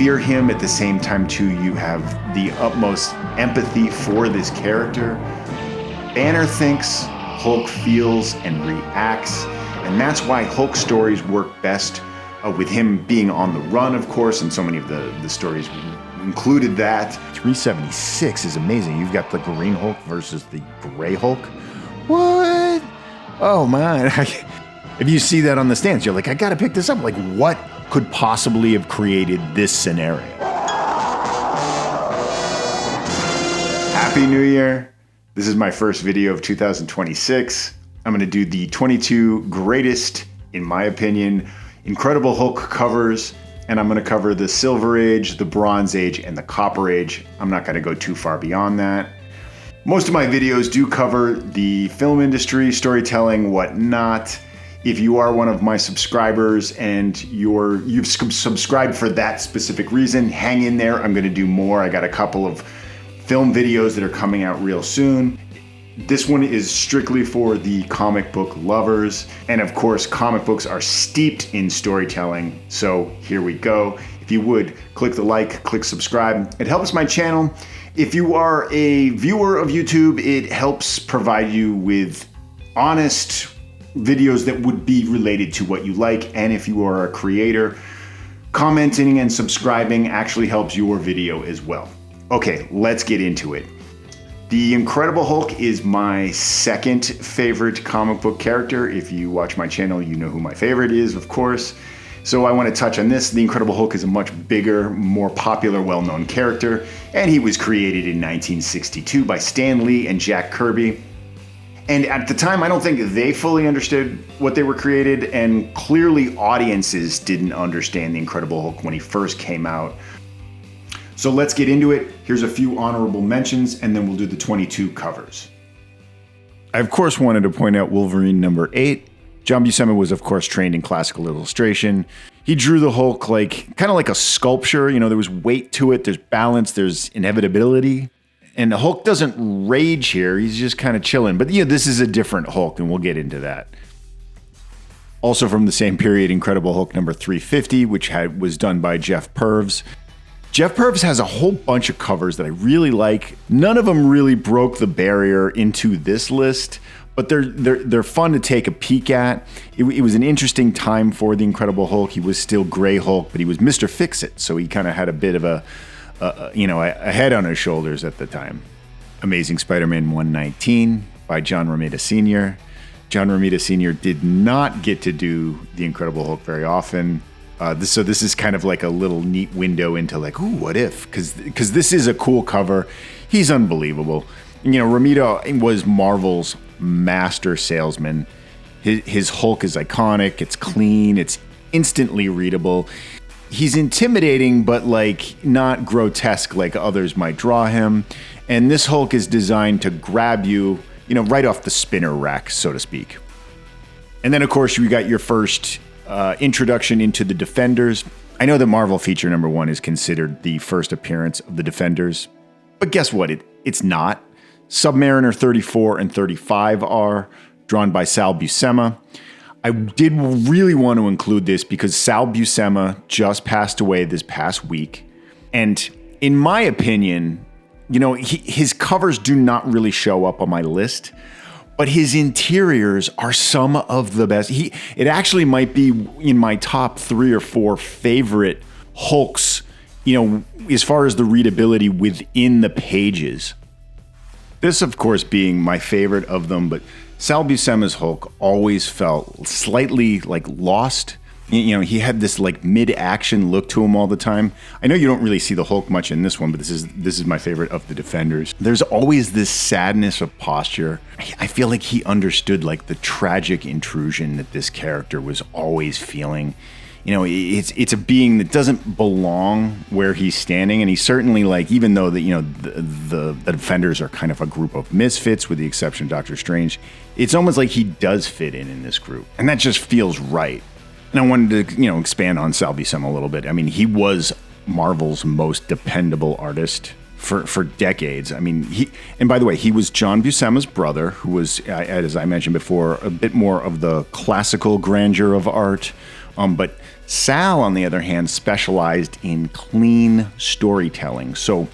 fear him. At the same time, too, you have the utmost empathy for this character. Banner thinks, Hulk feels and reacts, and that's why Hulk stories work best with him being on the run, of course, and so many of the stories included that. 376 is amazing. You've got the Green Hulk versus the Gray Hulk. What? Oh, man. If you see that on the stands, you're like, I gotta pick this up. Like, what could possibly have created this scenario? Happy New Year. This is my first video of 2026. I'm gonna do the 22 greatest, in my opinion, Incredible Hulk covers, and I'm gonna cover the Silver Age, the Bronze Age, and the Copper Age. I'm not gonna go too far beyond that. Most of my videos do cover the film industry, storytelling, whatnot. If you are one of my subscribers and you've subscribed for that specific reason, hang in there. I'm gonna do more. I got a couple of film videos that are coming out real soon. This one is strictly for the comic book lovers. And of course, comic books are steeped in storytelling. So here we go. If you would, click the like, click subscribe. It helps my channel. If you are a viewer of YouTube, it helps provide you with honest videos that would be related to what you like. And if you are a creator, commenting and subscribing actually helps your video as well. Okay, let's get into it. The Incredible Hulk is my second favorite comic book character. If you watch my channel, you know who my favorite is, of course. So I want to touch on this. The Incredible Hulk is a much bigger, more popular, well-known character, and he was created in 1962 by Stan Lee and Jack Kirby. And at the time, I don't think they fully understood what they were created, and clearly audiences didn't understand the Incredible Hulk when he first came out. So let's get into it. Here's a few honorable mentions, and then we'll do the 22 covers. I, of course, wanted to point out Wolverine number 8. John Buscema was, of course, trained in classical illustration. He drew the Hulk kind of like a sculpture. You know, there was weight to it, there's balance, there's inevitability. And the Hulk doesn't rage here, he's just kind of chilling. But yeah, this is a different Hulk, and we'll get into that. Also from the same period, Incredible Hulk number 350, which was done by Jeff Purves. Jeff Purves has a whole bunch of covers that I really like. None of them really broke the barrier into this list, but they're fun to take a peek at. It was an interesting time for the Incredible Hulk. He was still Gray Hulk, but he was Mr. Fix-It, so he kind of had a bit of a head on his shoulders at the time. Amazing Spider-Man 119 by John Romita Sr. John Romita Sr. did not get to do the Incredible Hulk very often. So this is kind of like a little neat window into like, ooh, what if? Because this is a cool cover. He's unbelievable. You know, Romita was Marvel's master salesman. His Hulk is iconic. It's clean. It's instantly readable. He's intimidating, but like not grotesque like others might draw him. And this Hulk is designed to grab you, you know, right off the spinner rack, so to speak. And then, of course, you got your first introduction into the Defenders. I know that Marvel feature number 1 is considered the first appearance of the Defenders, but guess what? It's not. Submariner 34 and 35 are drawn by Sal Buscema. I did really want to include this because Sal Buscema just passed away this past week. And in my opinion, you know, his covers do not really show up on my list, but his interiors are some of the best. It actually might be in my top 3 or 4 favorite Hulks, you know, as far as the readability within the pages. This, of course, being my favorite of them, but Sal Buscema's Hulk always felt slightly like lost. You know, he had this like mid-action look to him all the time. I know you don't really see the Hulk much in this one, but this is my favorite of the Defenders. There's always this sadness of posture. I feel like he understood like the tragic intrusion that this character was always feeling. You know, it's a being that doesn't belong where he's standing, and he's certainly like, even though the Defenders are kind of a group of misfits with the exception of Doctor Strange, it's almost like he does fit in this group, and that just feels right. And I wanted to, you know, expand on Sal Buscema a little bit. I mean, he was Marvel's most dependable artist for decades. I mean, and by the way, he was John Buscema's brother, who was, as I mentioned before, a bit more of the classical grandeur of art, But Sal, on the other hand, specialized in clean storytelling. So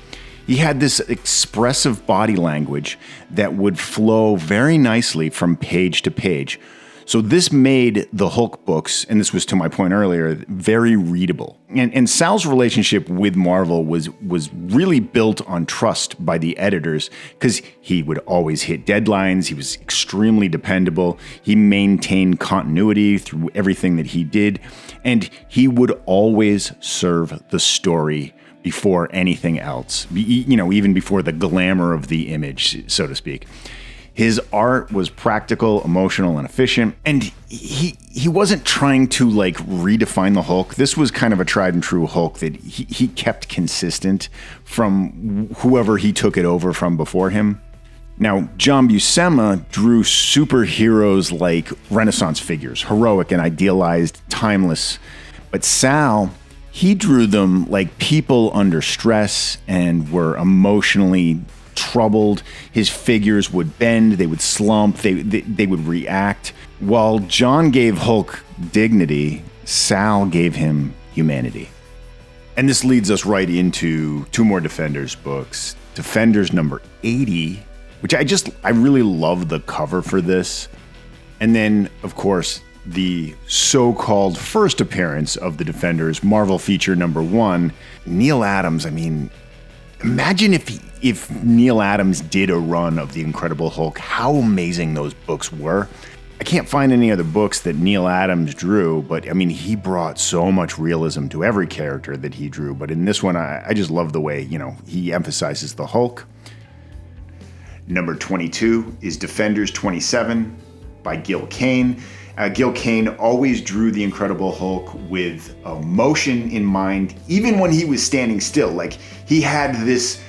he had this expressive body language that would flow very nicely from page to page. So this made the Hulk books, and this was to my point earlier, very readable. And Sal's relationship with Marvel was really built on trust by the editors, because he would always hit deadlines. He was extremely dependable. He maintained continuity through everything that he did, and he would always serve the story before anything else, even before the glamour of the image, so to speak. His art was practical, emotional, and efficient, and he wasn't trying to redefine the Hulk. This was kind of a tried and true Hulk that he kept consistent from whoever he took it over from before him. Now, John Buscema drew superheroes like Renaissance figures, heroic and idealized, timeless. But Sal, he drew them like people under stress and were emotionally troubled. His figures would bend, they would slump, they would react. While John gave Hulk dignity, Sal gave him humanity. And this leads us right into two more Defenders books. Defenders number 80, which I really love the cover for this. And then, of course, the so-called first appearance of the Defenders, Marvel feature number 1. Neil Adams, imagine if Neil Adams did a run of The Incredible Hulk, how amazing those books were. I can't find any other books that Neil Adams drew, but he brought so much realism to every character that he drew. But in this one, I just love the way, he emphasizes the Hulk. Number 22 is Defenders 27 by Dale Keown. Dale Keown always drew the Incredible Hulk with emotion in mind, even when he was standing still. He had this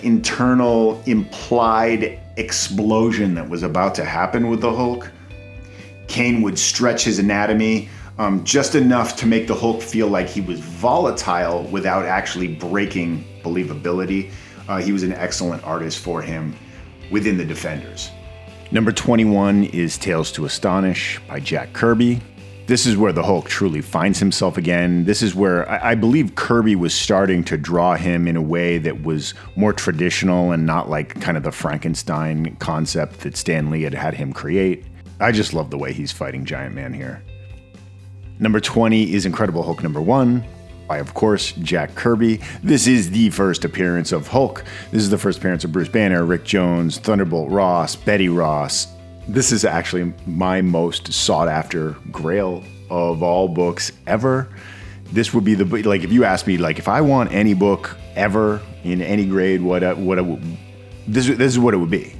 internal implied explosion that was about to happen with the Hulk. Keown would stretch his anatomy just enough to make the Hulk feel like he was volatile without actually breaking believability. He was an excellent artist for him within the Defenders. Number 21 is Tales to Astonish by Jack Kirby. This is where the Hulk truly finds himself again. This is where I believe Kirby was starting to draw him in a way that was more traditional and not like kind of the Frankenstein concept that Stan Lee had him create. I just love the way he's fighting Giant Man here. Number 20 is Incredible Hulk number 1 by, of course, Jack Kirby. This is the first appearance of Hulk. This is the first appearance of Bruce Banner, Rick Jones, Thunderbolt Ross, Betty Ross. This is actually my most sought after grail of all books ever. This would be the book, if you ask me, if I want any book ever in any grade, this is what it would be.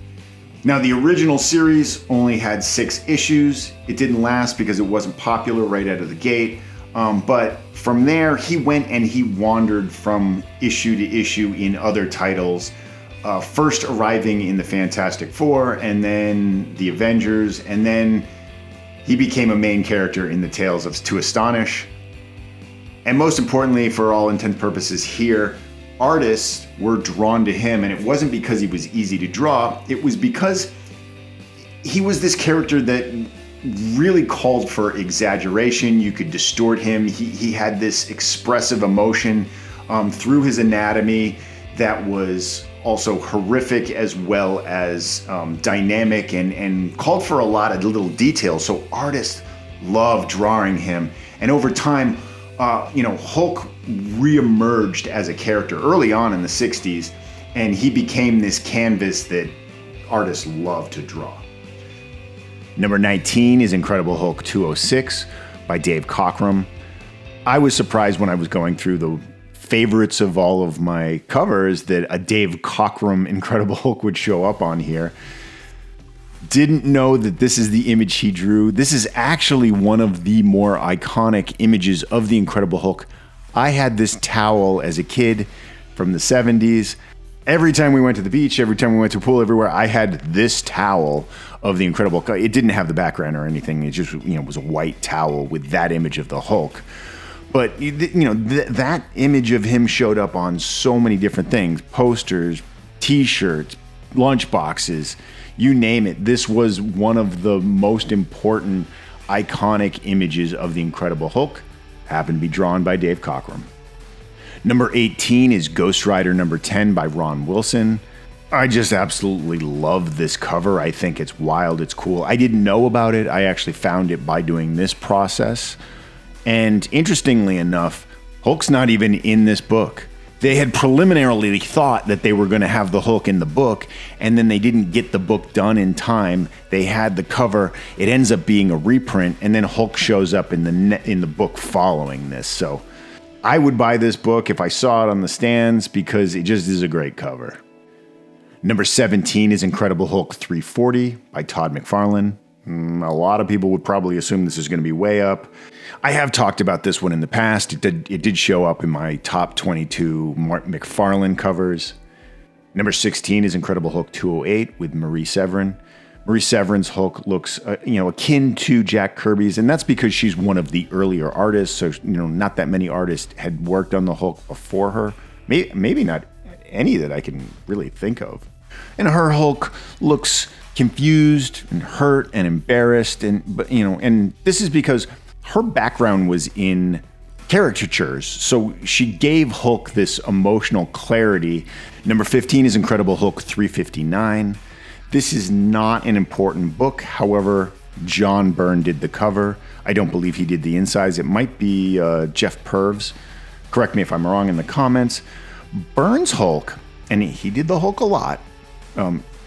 Now, the original series only had 6 issues. It didn't last because it wasn't popular right out of the gate. But from there, he went and he wandered from issue to issue in other titles. First arriving in the Fantastic Four, and then the Avengers, and then he became a main character in the Tales to Astonish. And most importantly, for all intents and purposes here, artists were drawn to him, and it wasn't because he was easy to draw, it was because he was this character that really called for exaggeration. You could distort him. He had this expressive emotion through his anatomy that was also horrific as well as dynamic and called for a lot of little details. So artists loved drawing him. And over time, Hulk reemerged as a character early on in the 60s, and he became this canvas that artists loved to draw. Number 19 is Incredible Hulk 206 by Dave Cockrum. I was surprised when I was going through the favorites of all of my covers that a Dave Cockrum Incredible Hulk would show up on here. Didn't know that this is the image he drew. This is actually one of the more iconic images of the Incredible Hulk. I had this towel as a kid from the 70s. Every time we went to the beach, every time we went to a pool, everywhere, I had this towel of the Incredible Hulk. It didn't have the background or anything. It just, was a white towel with that image of the Hulk. But, that image of him showed up on so many different things. Posters, t-shirts, lunch boxes, you name it. This was one of the most important iconic images of the Incredible Hulk happen to be drawn by Dave Cockrum. Number 18 is Ghost Rider number 10 by Ron Wilson. I just absolutely love this cover. I think it's wild, it's cool. I didn't know about it. I actually found it by doing this process. And interestingly enough, Hulk's not even in this book. They had preliminarily thought that they were going to have the Hulk in the book, and then they didn't get the book done in time. They had the cover. It ends up being a reprint, and then Hulk shows up in the book following this. So I would buy this book if I saw it on the stands because it just is a great cover. Number 17 is Incredible Hulk 340 by Todd McFarlane. A lot of people would probably assume this is going to be way up. I have talked about this one in the past. It did show up in my top 22 McFarlane covers. Number 16 is Incredible Hulk 208 with Marie Severin. Marie Severin's Hulk looks, akin to Jack Kirby's, and that's because she's one of the earlier artists. So, not that many artists had worked on the Hulk before her. Maybe not any that I can really think of. And her Hulk looks confused and hurt and embarrassed, and this is because her background was in caricatures, so she gave Hulk this emotional clarity. Number 15 is Incredible Hulk 359. This is not an important book. However, John Byrne did the cover. I don't believe he did the insides. It might be Jeff Purves. Correct me if I'm wrong in the comments. Byrne's Hulk, and he did the Hulk a lot.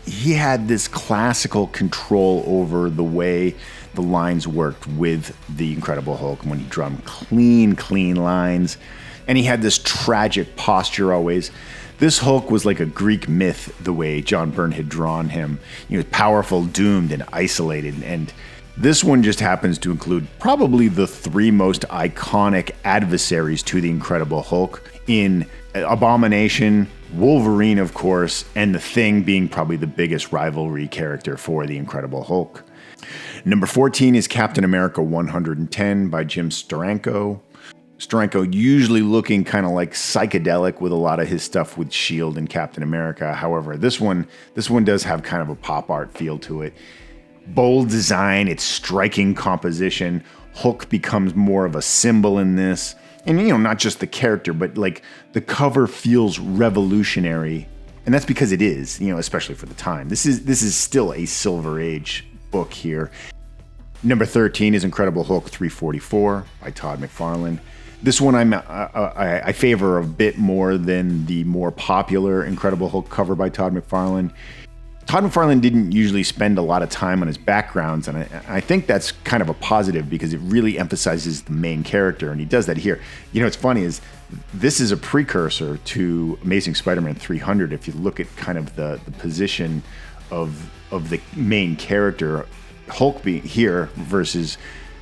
He had this classical control over the way the lines worked with the Incredible Hulk when he drew clean lines. And he had this tragic posture always. This Hulk was like a Greek myth, the way John Byrne had drawn him. He was powerful, doomed, and isolated. And this one just happens to include probably the three most iconic adversaries to the Incredible Hulk in Abomination, Wolverine, of course, and the Thing being probably the biggest rivalry character for the Incredible Hulk. Number 14 is Captain America 110 by Jim Steranko. Steranko usually looking kind of like psychedelic with a lot of his stuff with S.H.I.E.L.D. and Captain America. However, this one does have kind of a pop art feel to it. Bold design, it's striking composition. Hulk becomes more of a symbol in this. And, not just the character, but like the cover feels revolutionary. And that's because it is, especially for the time. This is still a Silver Age book here. Number 13 is Incredible Hulk 344 by Todd McFarlane. This one I favor a bit more than the more popular Incredible Hulk cover by Todd McFarlane. Todd McFarlane didn't usually spend a lot of time on his backgrounds, and I think that's kind of a positive because it really emphasizes the main character, and he does that here. What's funny is this is a precursor to Amazing Spider-Man 300. If you look at kind of the position of the main character, Hulk being here versus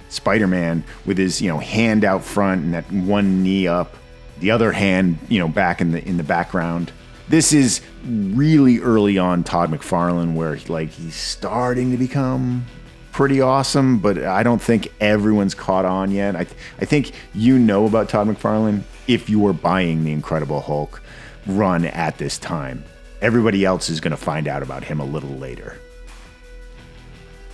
Spider-Man with his hand out front and that one knee up, the other hand back in the background. This is really early on Todd McFarlane where he's starting to become pretty awesome, but I don't think everyone's caught on yet. I think about Todd McFarlane if you were buying the Incredible Hulk run at this time. Everybody else is going to find out about him a little later.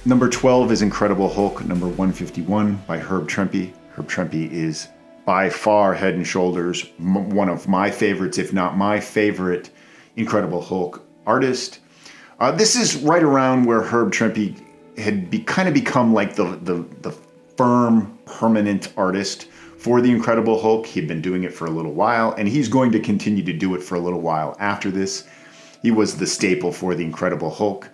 Number 12 is Incredible Hulk number 151 by Herb Trimpe. Herb Trimpe is by far head and shoulders one of my favorites, if not my favorite Incredible Hulk artist. This is right around where Herb Trimpe had kind of become like the firm, permanent artist for the Incredible Hulk. He'd been doing it for a little while, and he's going to continue to do it for a little while after this. He was the staple for the Incredible Hulk,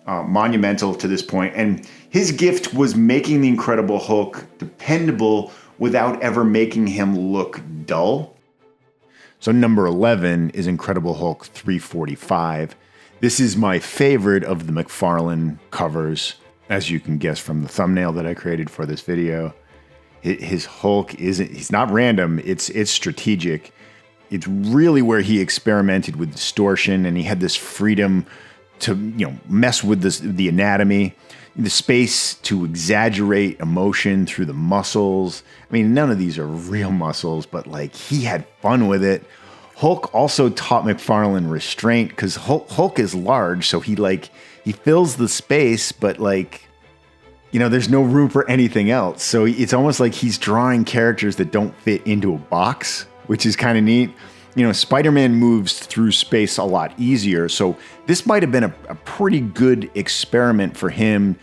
monumental to this point, and his gift was making the Incredible Hulk dependable without ever making him look dull. So number 11 is Incredible Hulk 345. This is my favorite of the McFarlane covers, as you can guess from the thumbnail that I created for this video. His Hulk he's not random, it's strategic. It's really where he experimented with distortion, and he had this freedom to mess with the anatomy, the space to exaggerate emotion through the muscles. I mean, none of these are real muscles, but he had fun with it. Hulk also taught McFarlane restraint because Hulk is large, so he fills the space, but there's no room for anything else. So it's almost like he's drawing characters that don't fit into a box, which is kind of neat. Spider-Man moves through space a lot easier. So this might have been a pretty good experiment for him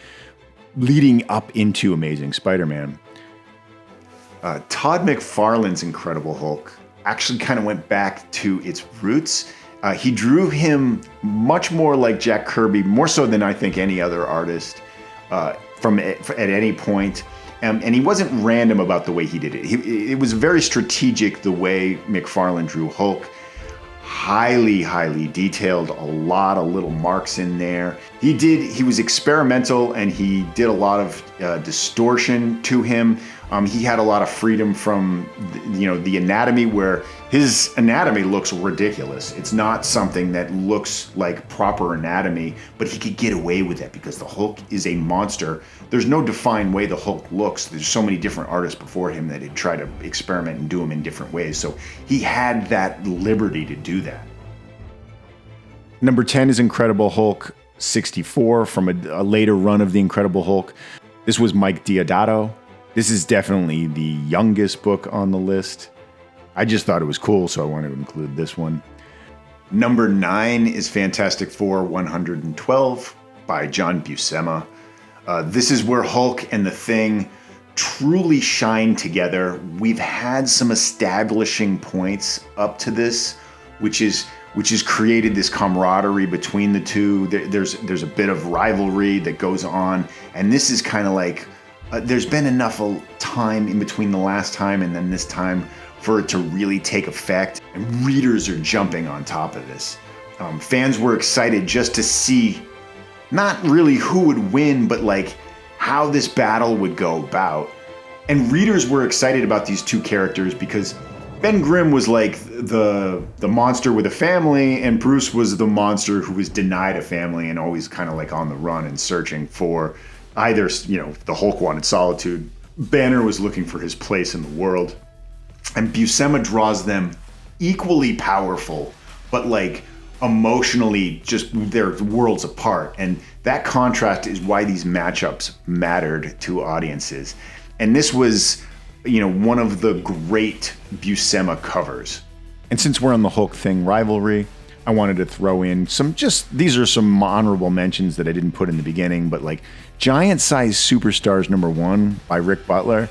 leading up into Amazing Spider-Man. Todd McFarlane's Incredible Hulk actually kind of went back to its roots. He drew him much more like Jack Kirby, more so than I think any other artist at any point. And he wasn't random about the way he did it. It was very strategic the way McFarlane drew Hulk. Highly, highly detailed, a lot of little marks in there. He was experimental, and he did a lot of distortion to him. He had a lot of freedom from, the anatomy, where his anatomy looks ridiculous. It's not something that looks like proper anatomy, but he could get away with it because the Hulk is a monster. There's no defined way the Hulk looks. There's so many different artists before him that had tried to experiment and do him in different ways. So he had that liberty to do that. Number 10 is Incredible Hulk 64 from a later run of the Incredible Hulk. This was Mike Deodato. This is definitely the youngest book on the list. I just thought it was cool, so I wanted to include this one. Number 9 is Fantastic Four 112 by John Buscema. This is where Hulk and the Thing truly shine together. We've had some establishing points up to this, which has created this camaraderie between the two. There's a bit of rivalry that goes on, and this is kind of like there's been enough time in between the last time and then this time for it to really take effect, and readers are jumping on top of this. Fans were excited just to see not really who would win, but like how this battle would go about. And readers were excited about these two characters because Ben Grimm was like the monster with a family, and Bruce was the monster who was denied a family and always kind of like on the run and searching for either, the Hulk wanted solitude. Banner was looking for his place in the world. And Buscema draws them equally powerful, but like emotionally just they're worlds apart. And that contrast is why these matchups mattered to audiences. And this was, one of the great Buscema covers. And since we're on the Hulk Thing rivalry, I wanted to throw in these are some honorable mentions that I didn't put in the beginning, but like Giant Size Superstars #1 by Rick Butler.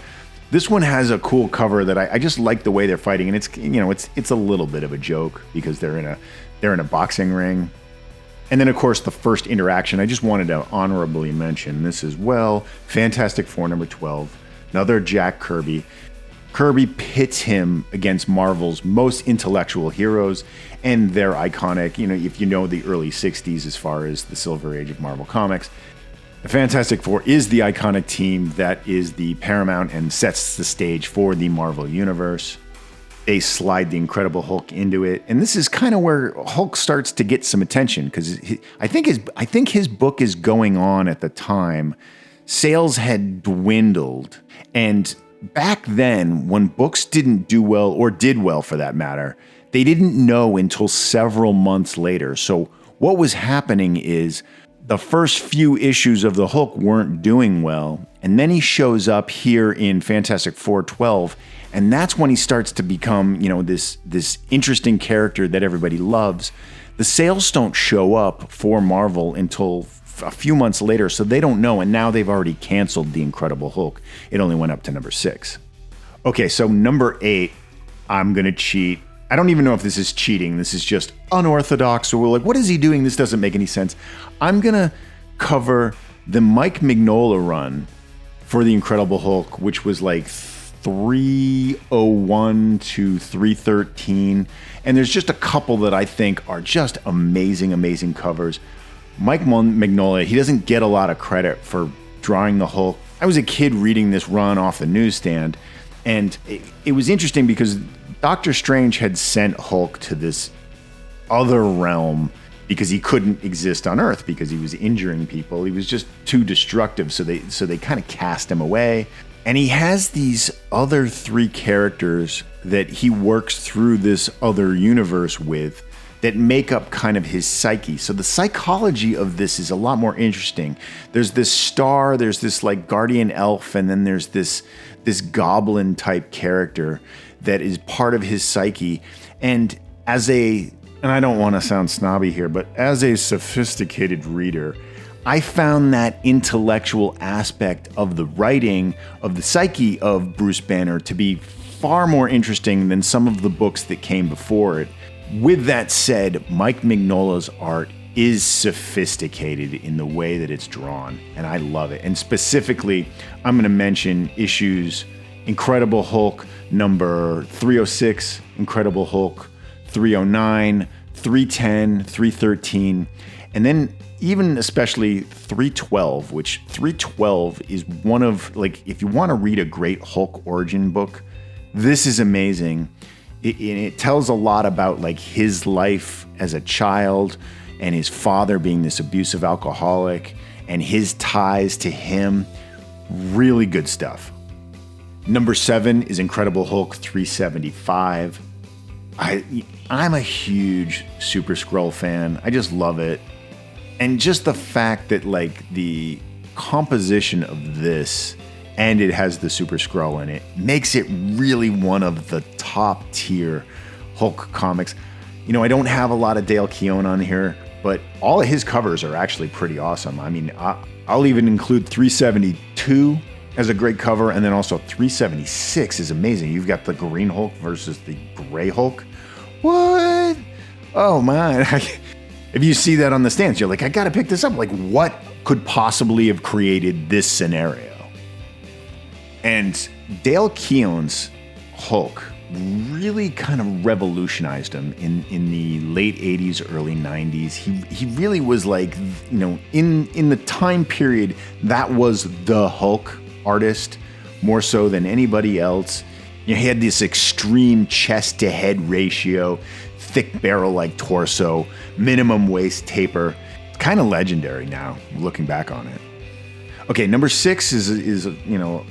This one has a cool cover that I just like the way they're fighting, and it's a little bit of a joke because they're in a boxing ring. And then of course the first interaction, I just wanted to honorably mention this as well. Fantastic Four #12, another Jack Kirby. Kirby pits him against Marvel's most intellectual heroes, and they're iconic. If you know the early 60s as far as the Silver Age of Marvel Comics, the Fantastic Four is the iconic team that is the paramount and sets the stage for the Marvel Universe. They slide the Incredible Hulk into it, and this is kind of where Hulk starts to get some attention because I think his book is going on at the time. Sales had dwindled, and back then, when books didn't do well, or did well for that matter, they didn't know until several months later. So what was happening is the first few issues of the Hulk weren't doing well, and then he shows up here in Fantastic Four 12, and that's when he starts to become, this interesting character that everybody loves. The sales don't show up for Marvel until a few months later, so they don't know, and now they've already canceled the Incredible Hulk. It only went up to number 6. Okay, so number 8, I'm gonna cheat. I don't even know if this is cheating. This is just unorthodox. So we're like, what is he doing? This doesn't make any sense. I'm gonna cover the Mike Mignola run for the Incredible Hulk, which was like 301 to 313. And there's just a couple that I think are just amazing, amazing covers. Mike Mignola, he doesn't get a lot of credit for drawing the Hulk. I was a kid reading this run off the newsstand, and it was interesting because Doctor Strange had sent Hulk to this other realm because he couldn't exist on Earth because he was injuring people. He was just too destructive, so they kind of cast him away. And he has these other 3 characters that he works through this other universe with that make up kind of his psyche. So the psychology of this is a lot more interesting. There's this star, there's this like guardian elf, and then there's this goblin type character that is part of his psyche. And I don't want to sound snobby here, but as a sophisticated reader, I found that intellectual aspect of the writing of the psyche of Bruce Banner to be far more interesting than some of the books that came before it. With that said, Mike Mignola's art is sophisticated in the way that it's drawn, and I love it. And specifically, I'm going to mention issues Incredible Hulk number 306, Incredible Hulk 309, 310, 313, and then even especially 312, which 312 is one of, like, if you want to read a great Hulk origin book, this is amazing. It tells a lot about like his life as a child and his father being this abusive alcoholic and his ties to him. Really good stuff. Number 7 is Incredible Hulk 375. I'm a huge Super Skrull fan. I just love it. And just the fact that like the composition of this, and it has the Super Skrull in it, makes it really one of the top tier Hulk comics. You know, I don't have a lot of Dale Keown on here, but all of his covers are actually pretty awesome. I mean, I'll even include 372 as a great cover, and then also 376 is amazing. You've got the Green Hulk versus the Gray Hulk. What? Oh man. If you see that on the stands, you're like, I gotta pick this up. Like, what could possibly have created this scenario? And Dale Keown's Hulk really kind of revolutionized him in the late 80s, early 90s. He really was like, you know, in the time period, that was the Hulk artist more so than anybody else. You know, he had this extreme chest to head ratio, thick barrel-like torso, minimum waist taper. It's kind of legendary now, looking back on it. Okay, number 6 is you know,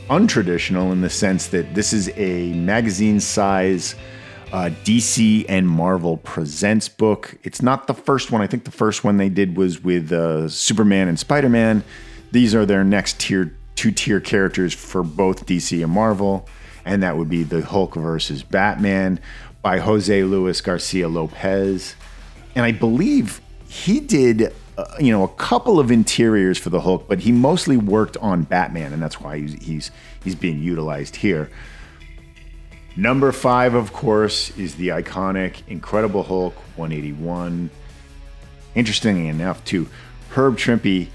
untraditional in the sense that this is a magazine size DC and Marvel Presents book. It's not the first one. I think the first one they did was with Superman and Spider-Man. These are their next two-tier characters for both DC and Marvel, and that would be the Hulk versus Batman by Jose Luis Garcia Lopez. And I believe he did you know, a couple of interiors for the Hulk, but he mostly worked on Batman, and that's why he's being utilized here. Number 5, of course, is the iconic Incredible Hulk 181. Interestingly enough, too, Herb Trimpe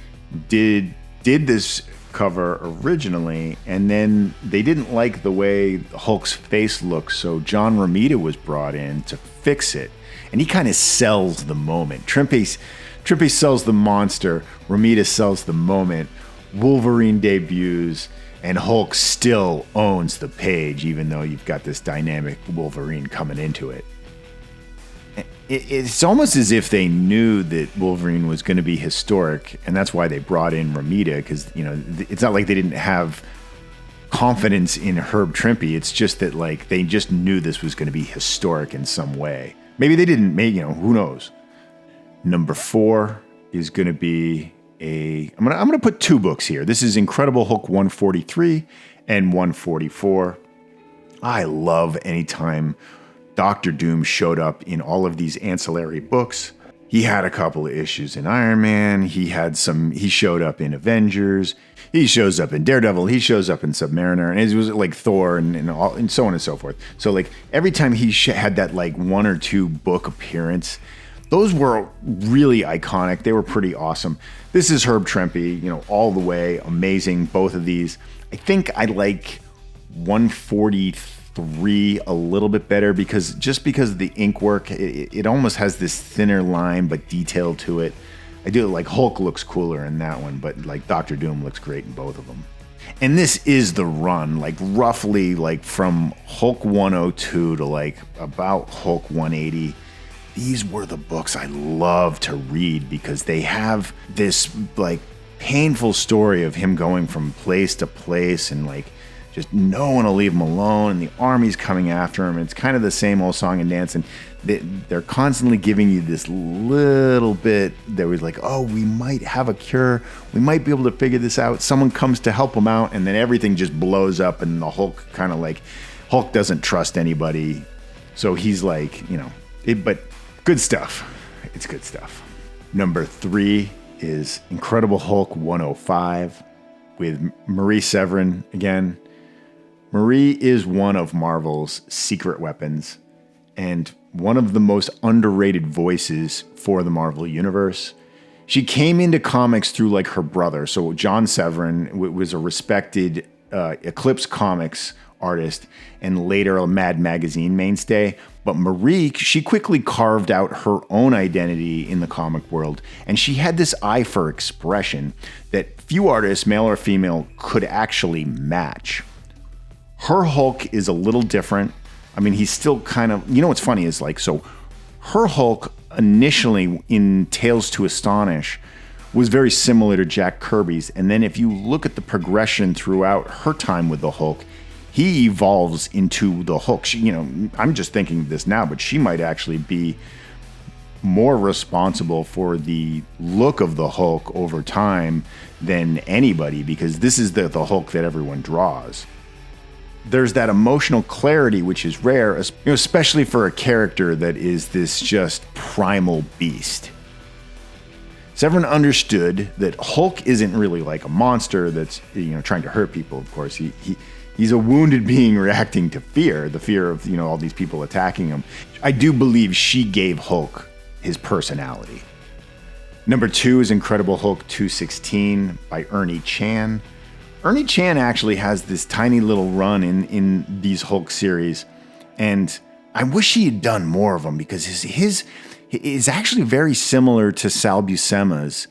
did this cover originally, and then they didn't like the way Hulk's face looked, so John Romita was brought in to fix it, and he kind of sells the moment. Trimpe sells the monster, Romita sells the moment, Wolverine debuts, and Hulk still owns the page, even though you've got this dynamic Wolverine coming into it. It's almost as if they knew that Wolverine was going to be historic, and that's why they brought in Romita, because, you know, it's not like they didn't have confidence in Herb Trimpe. It's just that, like, they just knew this was going to be historic in some way. Maybe they didn't, maybe, you know, who knows? Number 4 is going to be I'm going to put 2 books here. This is Incredible Hulk 143 and 144. I love anytime Doctor Doom showed up in all of these ancillary books. He had a couple of issues in Iron Man. He showed up in Avengers. He shows up in Daredevil. He shows up in Submariner, and it was like Thor and so on and so forth. So like every time he had that like 1 or 2 book appearance, those were really iconic. They were pretty awesome. This is Herb Trimpe, you know, all the way. Amazing, both of these. I think I like 143 a little bit better because of the ink work. It almost has this thinner line but detail to it. I do like Hulk looks cooler in that one, but like Doctor Doom looks great in both of them. And this is the run, like roughly like from Hulk 102 to like about Hulk 180. These were the books I love to read because they have this like painful story of him going from place to place and like just no one will leave him alone, and the army's coming after him. It's kind of the same old song and dance, and they're constantly giving you this little bit that was like, oh, we might have a cure. We might be able to figure this out. Someone comes to help him out, and then everything just blows up, and the Hulk kind of like, Hulk doesn't trust anybody. So he's like, but good stuff. It's good stuff. Number 3 is Incredible Hulk 105 with Marie Severin again. Marie is one of Marvel's secret weapons and one of the most underrated voices for the Marvel Universe. She came into comics through like her brother. So John Severin was a respected Eclipse Comics artist and later a Mad Magazine mainstay. But Marie, she quickly carved out her own identity in the comic world. And she had this eye for expression that few artists, male or female, could actually match. Her Hulk is a little different. I mean, he's still kind of, what's funny is like, so her Hulk initially in Tales to Astonish was very similar to Jack Kirby's. And then if you look at the progression throughout her time with the Hulk, he evolves into the Hulk. I'm just thinking this now, but she might actually be more responsible for the look of the Hulk over time than anybody, because this is the Hulk that everyone draws. There's that emotional clarity, which is rare, especially for a character that is this just primal beast. Severin understood that Hulk isn't really like a monster that's trying to hurt people. Of course, he's a wounded being reacting to fear, the fear of all these people attacking him. I do believe she gave Hulk his personality. Number 2 is Incredible Hulk 216 by Ernie Chan. Ernie Chan actually has this tiny little run in these Hulk series, and I wish he had done more of them because his is actually very similar to Sal Buscema's,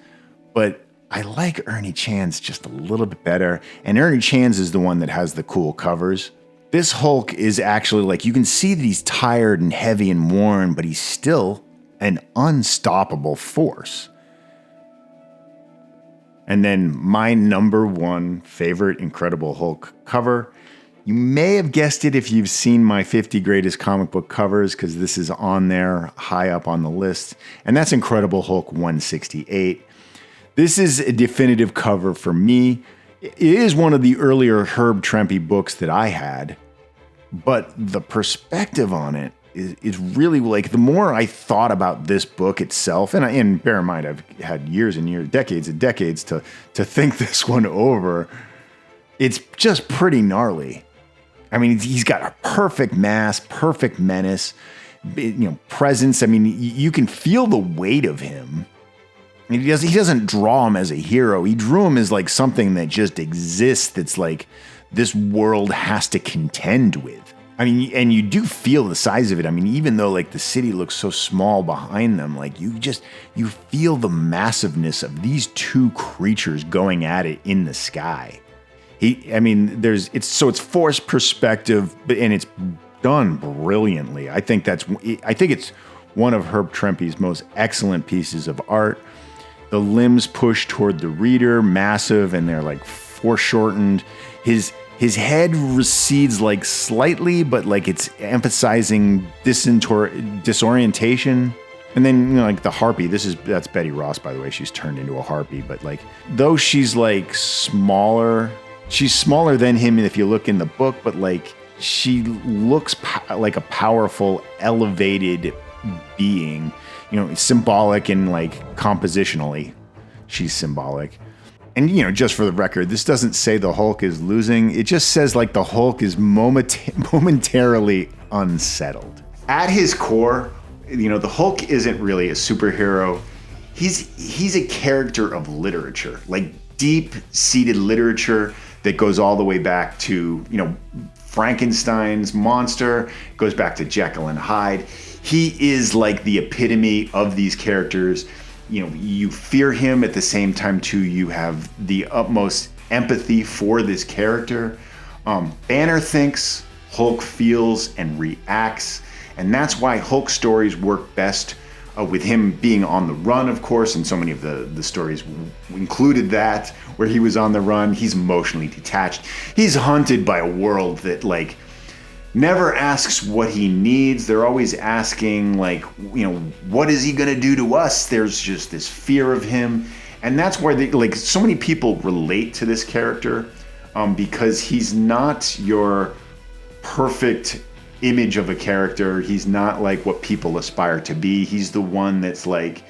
but I like Ernie Chan's just a little bit better, and Ernie Chan's is the one that has the cool covers. This Hulk is actually like, you can see that he's tired and heavy and worn, but he's still an unstoppable force. And then my number 1 favorite Incredible Hulk cover. You may have guessed it if you've seen my 50 greatest comic book covers, because this is on there high up on the list. And that's Incredible Hulk 168. This is a definitive cover for me. It is one of the earlier Herb Trimpe books that I had, but the perspective on it is really like, the more I thought about this book itself, and bear in mind, I've had years and years, decades and decades to think this one over. It's just pretty gnarly. I mean, he's got a perfect mass, perfect menace, presence. I mean, you can feel the weight of him. He doesn't draw him as a hero. He drew him as like something that just exists, that's like this world has to contend with. I mean, and you do feel the size of it. I mean, even though like the city looks so small behind them, like you feel the massiveness of these two creatures going at it in the sky. It's forced perspective, and it's done brilliantly. I think it's one of Herb Trimpe's most excellent pieces of art. The limbs push toward the reader, massive, and they're like foreshortened. His head recedes like slightly, but like it's emphasizing disorientation. And then like the harpy, that's Betty Ross, by the way. She's turned into a harpy, but like, though she's like smaller, she's smaller than him if you look in the book, but like she looks like a powerful, elevated being, symbolic and like compositionally, she's symbolic. And, just for the record, this doesn't say the Hulk is losing. It just says like the Hulk is momentarily unsettled. At his core, the Hulk isn't really a superhero. He's a character of literature, like deep-seated literature that goes all the way back to, Frankenstein's monster, goes back to Jekyll and Hyde. He is like the epitome of these characters. You fear him at the same time too. You have the utmost empathy for this character. Banner thinks, Hulk feels and reacts, and that's why Hulk stories work best with him being on the run, of course, and so many of the stories included that, where he was on the run. He's emotionally detached. He's hunted by a world that, like, never asks what he needs. They're always asking, like, you know, what is he gonna do to us? There's just this fear of him. And that's why like, so many people relate to this character, because he's not your perfect image of a character. He's not like what people aspire to be. He's the one that's like,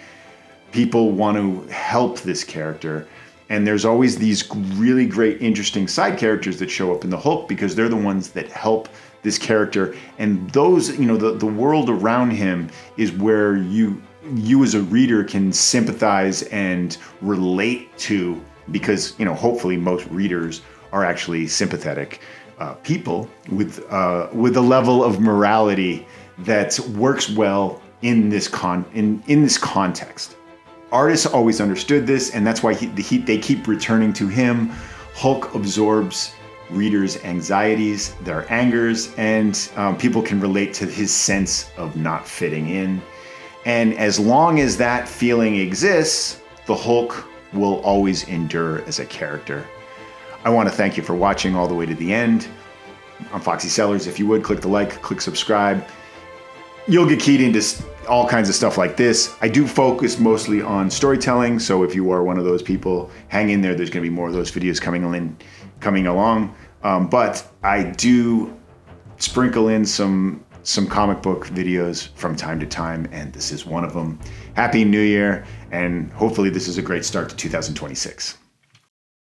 people want to help this character. And there's always these really great, interesting side characters that show up in the Hulk, because they're the ones that help this character. And those, you know, the world around him is where you as a reader can sympathize and relate to, because, you know, hopefully most readers are actually sympathetic people with a level of morality that works well in this context. Artists always understood this, and that's why they keep returning to him. Hulk absorbs readers' anxieties, their angers, and people can relate to his sense of not fitting in. And as long as that feeling exists, the Hulk will always endure as a character. I want to thank you for watching all the way to the end. I'm Foxy Cellars. If you would, click the like, click subscribe. You'll get keyed into all kinds of stuff like this. I do focus mostly on storytelling, so if you are one of those people, hang in there. There's going to be more of those videos coming along. But I do sprinkle in some comic book videos from time to time, and this is one of them. Happy New Year, and hopefully this is a great start to 2026.